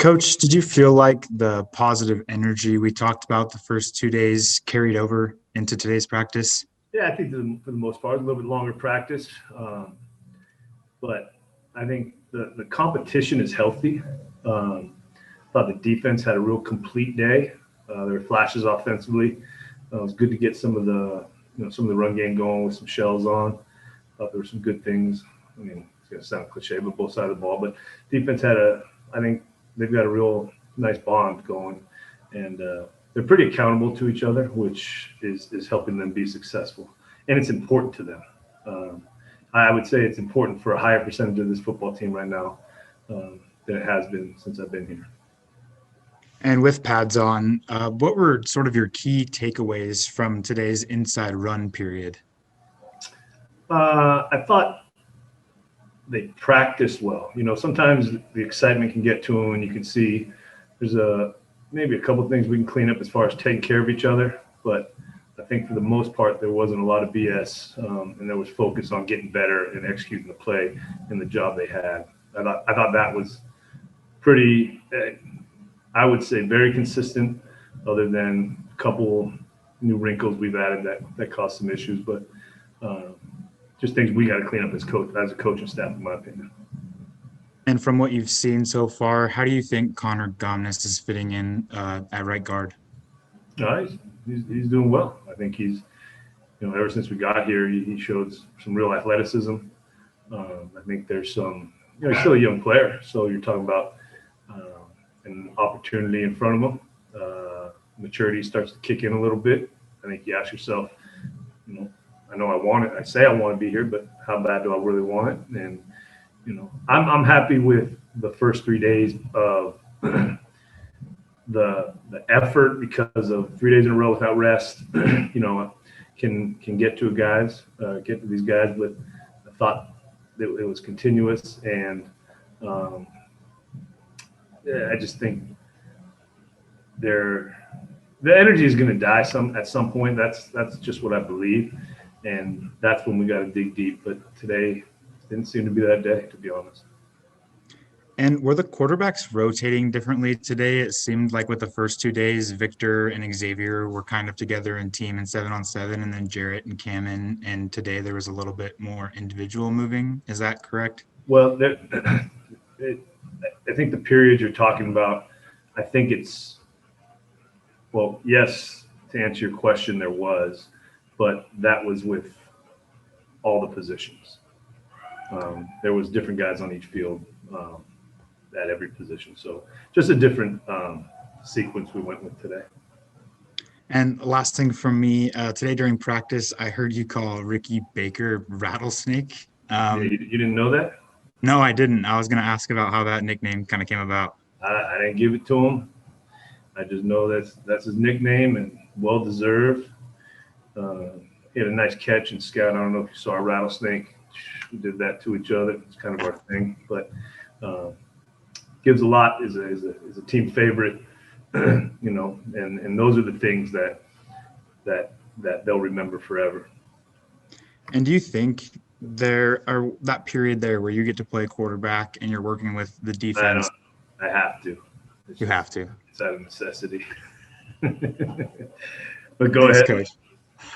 Coach, did you feel like the positive energy we talked about the first 2 days carried over into today's practice? Yeah, I think for the most part, a little bit longer practice, but I think the competition is healthy. Thought the defense had a real complete day. There were flashes offensively. It was good to get some of the run game going with some shells on. Thought there were some good things. I mean, it's going to sound cliche, but both sides of the ball. But defense I think they've got a real nice bond going, and they're pretty accountable to each other, which is helping them be successful. And it's important to them. I would say it's important for a higher percentage of this football team right now than it has been since I've been here. And with pads on, what were sort of your key takeaways from today's inside run period? I thought they practiced well. Sometimes the excitement can get to them, and you can see there's maybe a couple of things we can clean up as far as taking care of each other. But I think for the most part, there wasn't a lot of BS, and there was focus on getting better and executing the play and the job they had. I thought that was pretty, I would say, very consistent, other than a couple new wrinkles we've added that caused some issues. But just things we got to clean up as a coaching staff, in my opinion. And from what you've seen so far, how do you think Connor Gomnes is fitting in at right guard? He's doing well. I think he's, ever since we got here, he showed some real athleticism. I think there's some, he's still a young player, so you're talking about an opportunity in front of him. Maturity starts to kick in a little bit. I think you ask yourself, I know I want it. I say I want to be here, but how bad do I really want it? And I'm happy with the first 3 days of the effort, because of 3 days in a row without rest. Can get to these guys, but I thought that it was continuous, and I just think the energy is going to die at some point. That's just what I believe. And that's when we got to dig deep. But today didn't seem to be that day, to be honest. And were the quarterbacks rotating differently today? It seemed like with the first 2 days, Victor and Xavier were kind of together in team and 7-on-7, and then Jarrett and Cam in. And today there was a little bit more individual moving. Is that correct? Well, I think the period you're talking about, I think it's – well, yes, to answer your question, there was – but that was with all the positions. There was different guys on each field at every position. So just a different sequence we went with today. And last thing from me, today during practice, I heard you call Ricky Baker Rattlesnake. You didn't know that? No, I didn't. I was going to ask about how that nickname kind of came about. I didn't give it to him. I just know that's his nickname, and well-deserved. He had a nice catch in scout. I don't know if you saw a rattlesnake. We did that to each other. It's kind of our thing, but gives a lot. Is a team favorite, and those are the things that they'll remember forever. And do you think there are that period there where you get to play quarterback and you're working with the defense? I have to. You have to. It's out of necessity. But go ahead, Coach.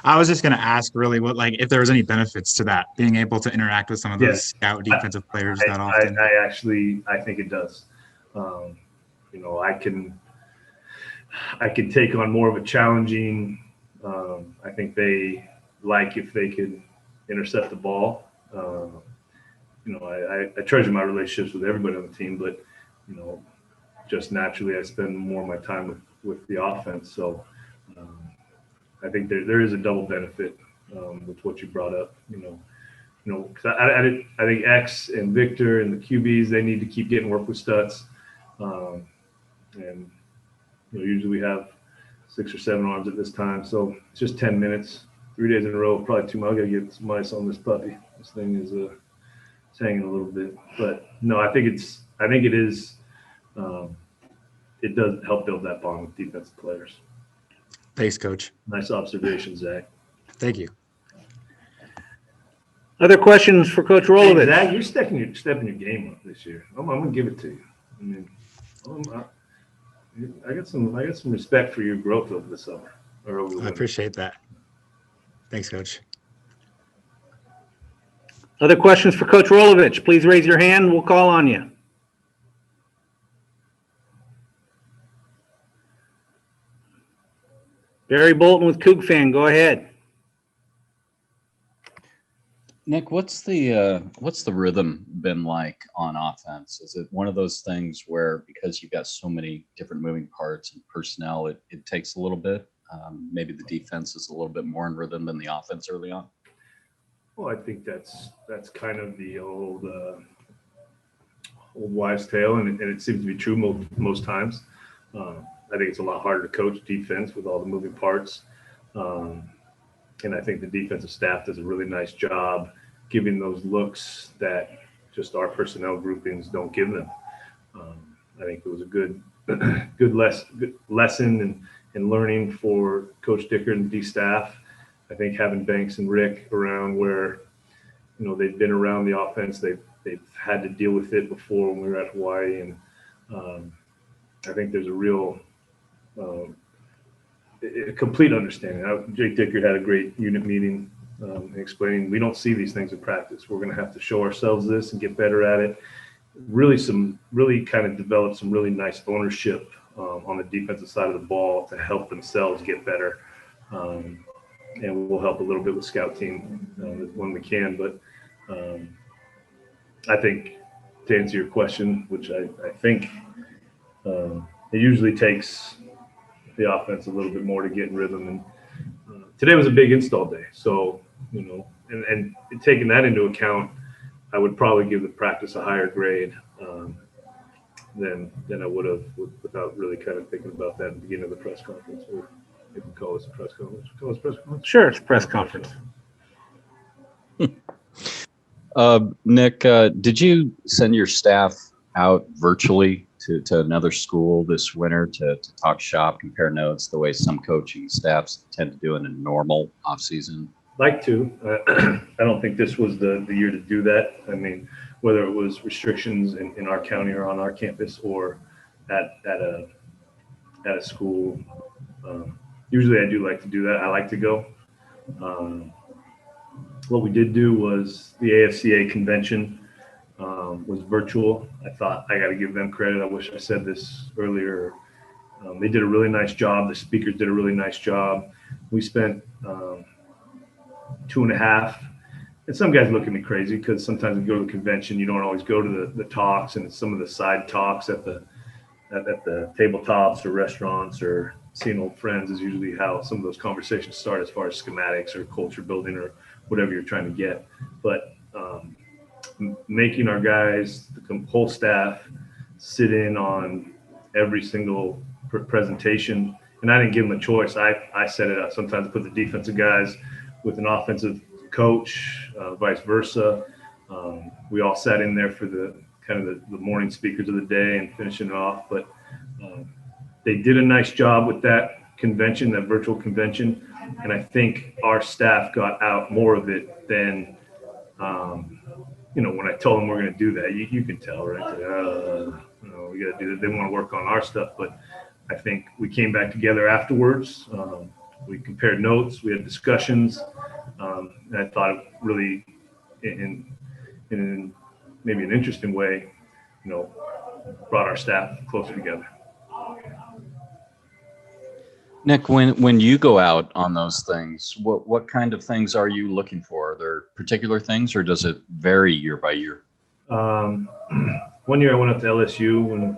I was just going to ask really if there was any benefits to that, being able to interact with some of those scout defensive players that often. I think it does. I can take on more of a challenging. I think they like if they could intercept the ball. I treasure my relationships with everybody on the team, but just naturally I spend more of my time with the offense. So I think there is a double benefit with what you brought up. Because I think X and Victor and the QBs, they need to keep getting work with Stutz. And usually we have 6 or 7 arms at this time, so it's just 10 minutes, 3 days in a row, probably too much. I got to get some ice on this puppy. This thing is it's hanging a little bit, but no, I think it is. It does help build that bond with defensive players. Thanks, Coach. Nice observation, Zach. Thank you. Other questions for Coach Rolovich? Hey, Zach, you're stepping your game up this year. I'm going to give it to you. I mean, I got some respect for your growth over the summer or over the I winter. appreciate that. Thanks, Coach. Other questions for Coach Rolovich? Please raise your hand. We'll call on you. Barry Bolton with Coug Fan, go ahead. Nick, what's the rhythm been like on offense? Is it one of those things where because you've got so many different moving parts and personnel, it takes a little bit? Maybe the defense is a little bit more in rhythm than the offense early on. Well, I think that's kind of the old wives' tale, and it seems to be true most times. I think it's a lot harder to coach defense with all the moving parts. And I think the defensive staff does a really nice job giving those looks that just our personnel groupings don't give them. I think it was a good lesson and learning for Coach Dicker and the D staff. I think having Banks and Rick around where, they've been around the offense, they've had to deal with it before when we were at Hawaii, and I think there's a real a complete understanding. Jake Dicker had a great unit meeting explaining we don't see these things in practice. We're going to have to show ourselves this and get better at it. Really kind of develop some really nice ownership on the defensive side of the ball to help themselves get better. And we'll help a little bit with scout team when we can. But I think to answer your question, which I think it usually takes the offense a little bit more to get in rhythm. And today was a big install day. So, and taking that into account, I would probably give the practice a higher grade than I would have without really kind of thinking about that at the beginning of the press conference. Or if we call this a press conference. Call this press conference? Sure, it's a press conference. Nick, did you send your staff out virtually to another school this winter to talk shop, compare notes, the way some coaching staffs tend to do in a normal off season? Like to. I don't think this was the year to do that. I mean, whether it was restrictions in our county or on our campus or at a school, usually I do like to do that. I like to go. What we did do was the AFCA convention was virtual. I thought I got to give them credit. I wish I said this earlier. They did a really nice job. The speakers did a really nice job. We spent 2.5. And some guys look at me crazy because sometimes we go to the convention, you don't always go to the talks, and some of the side talks at the tabletops or restaurants or seeing old friends is usually how some of those conversations start as far as schematics or culture building or whatever you're trying to get. But making our guys, the whole staff, sit in on every single presentation, and I didn't give them a choice. I set it up. Sometimes I put the defensive guys with an offensive coach, vice versa. We all sat in there for the kind of the morning speakers of the day and finishing it off. But they did a nice job with that convention, that virtual convention. And I think our staff got out more of it than, when I told them we're going to do that, you can tell, right? We got to do that. They want to work on our stuff. But I think we came back together afterwards. We compared notes. We had discussions. And I thought it really, in maybe an interesting way, brought our staff closer together. Nick, when you go out on those things, what kind of things are you looking for? Are there particular things, or does it vary year by year? One year I went up to LSU when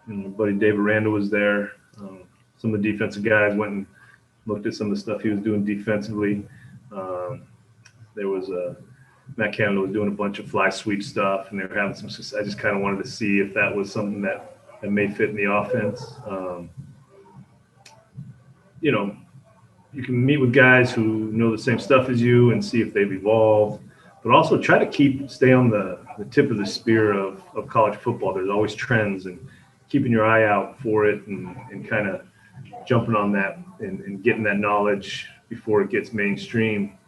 my buddy Dave Aranda was there. Some of the defensive guys went and looked at some of the stuff he was doing defensively. There was Matt Canada was doing a bunch of fly sweep stuff, and they were having some success. I just kind of wanted to see if that was something that may fit in the offense. You can meet with guys who know the same stuff as you and see if they've evolved, but also try to stay on the tip of the spear of college football. There's always trends, and keeping your eye out for it and kind of jumping on that and getting that knowledge before it gets mainstream.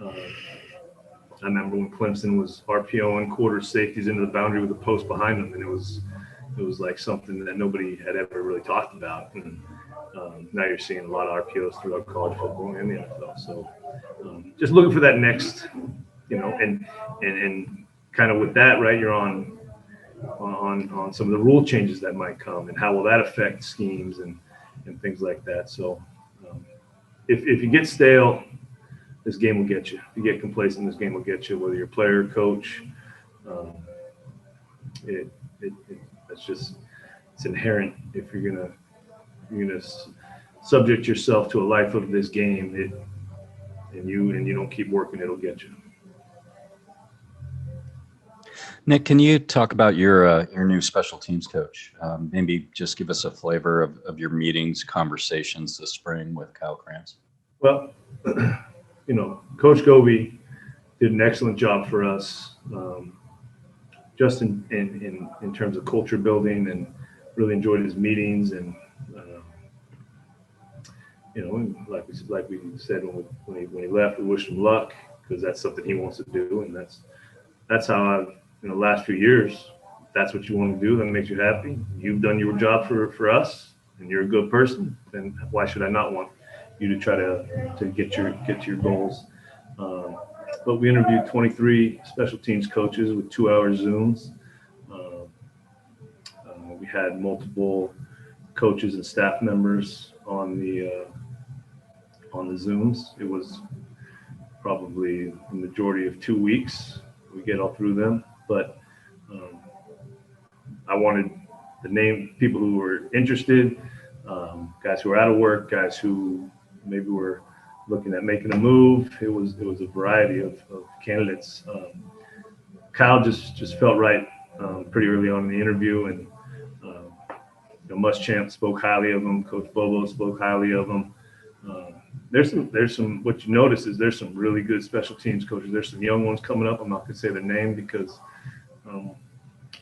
I remember when Clemson was RPOing quarter safeties into the boundary with a post behind them, and it was it was like something that nobody had ever really talked about. And now you're seeing a lot of RPOs throughout college football and the NFL. So just looking for that next, and kind of with that, right, you're on some of the rule changes that might come and how will that affect schemes and things like that. So if you get stale, this game will get you. If you get complacent, this game will get you, whether you're player, coach. That's just, it's inherent. If you're gonna subject yourself to a life of this game, and you don't keep working, it'll get you. Nick, can you talk about your new special teams coach? Maybe just give us a flavor of your meetings, conversations this spring with Kyle Krantz. Well, Coach Goby did an excellent job for us, just in terms of culture building, and really enjoyed his meetings. And like we said when he left, we wished him luck, because that's something he wants to do, and that's how I've, in the last few years, that's what you want to do, that makes you happy. You've done your job for us, and you're a good person. Then why should I not want you to try to get to your goals? But we interviewed 23 special teams coaches with 2-hour Zooms. We had multiple coaches and staff members on the Zooms. It was probably the majority of 2 weeks. We get all through them, but I wanted the name people who were interested, guys who were out of work, guys who maybe were looking at making a move. It was a variety of candidates. Kyle just felt right pretty early on in the interview, and Muschamp spoke highly of him. Coach Bobo spoke highly of him. There's some. What you notice is there's some really good special teams coaches. There's some young ones coming up. I'm not going to say their name because,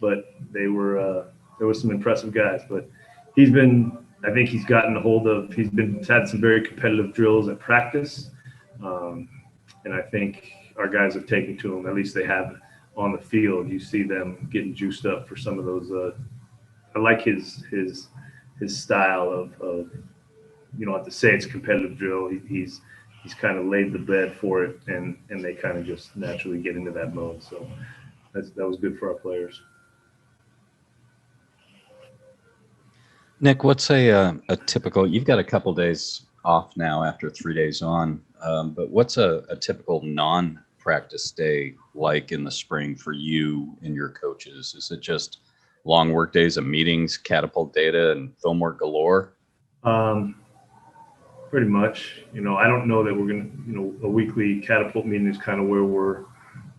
but there were some impressive guys. But I think he's gotten a hold of. He's had some very competitive drills at practice, and I think our guys have taken to him. At least they have on the field. You see them getting juiced up for some of those. I like his style of you don't have to say it's a competitive drill. He's kind of laid the bed for it, and they kind of just naturally get into that mode. So that was good for our players. Nick, what's a typical? You've got a couple days off now after 3 days on, but what's a typical non-practice day like in the spring for you and your coaches? Is it just long work days of meetings, catapult data, and film work galore? Pretty much. I don't know that we're going to, a weekly catapult meeting is kind of where we're,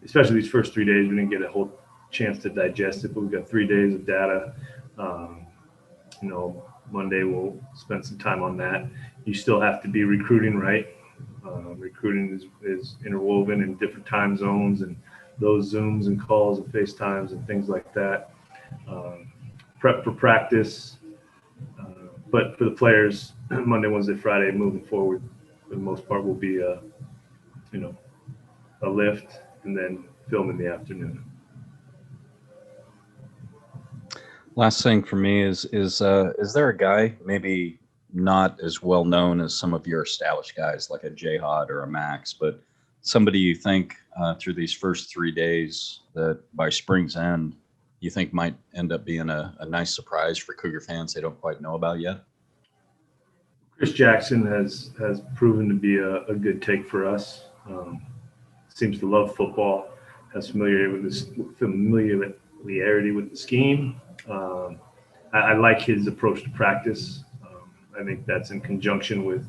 especially these first 3 days, we didn't get a whole chance to digest it, but we've got 3 days of data. Monday we'll spend some time on that. You still have to be recruiting, right? Recruiting is interwoven in different time zones, and those Zooms and calls and FaceTimes and things like that. Prep for practice, but for the players, Monday, Wednesday, Friday, moving forward, for the most part, will be a lift and then film in the afternoon. Last thing for me is there a guy, maybe not as well known as some of your established guys like a J-Hod or a Max, but somebody you think through these first 3 days that by spring's end you think might end up being a nice surprise for Cougar fans they don't quite know about yet? Chris Jackson has proven to be a good take for us. Seems to love football, has familiarity with the scheme. I like his approach to practice. I think that's in conjunction with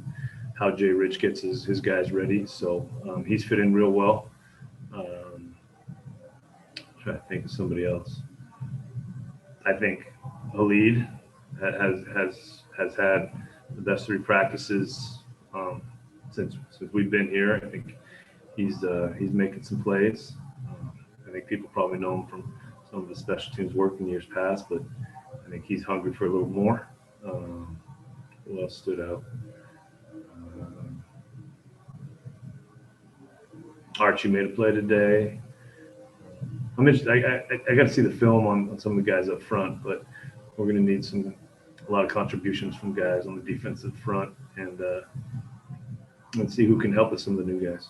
how Jay Rich gets his guys ready. So he's fit in real well. Trying to think of somebody else. I think Khalid has had the best 3 practices since we've been here. I think he's making some plays. I think people probably know him from some of the special teams work in years past, but I think he's hungry for a little more. Who else stood out? Archie made a play today. I got to see the film on some of the guys up front, but we're going to need a lot of contributions from guys on the defensive front, and see who can help us, some of the new guys.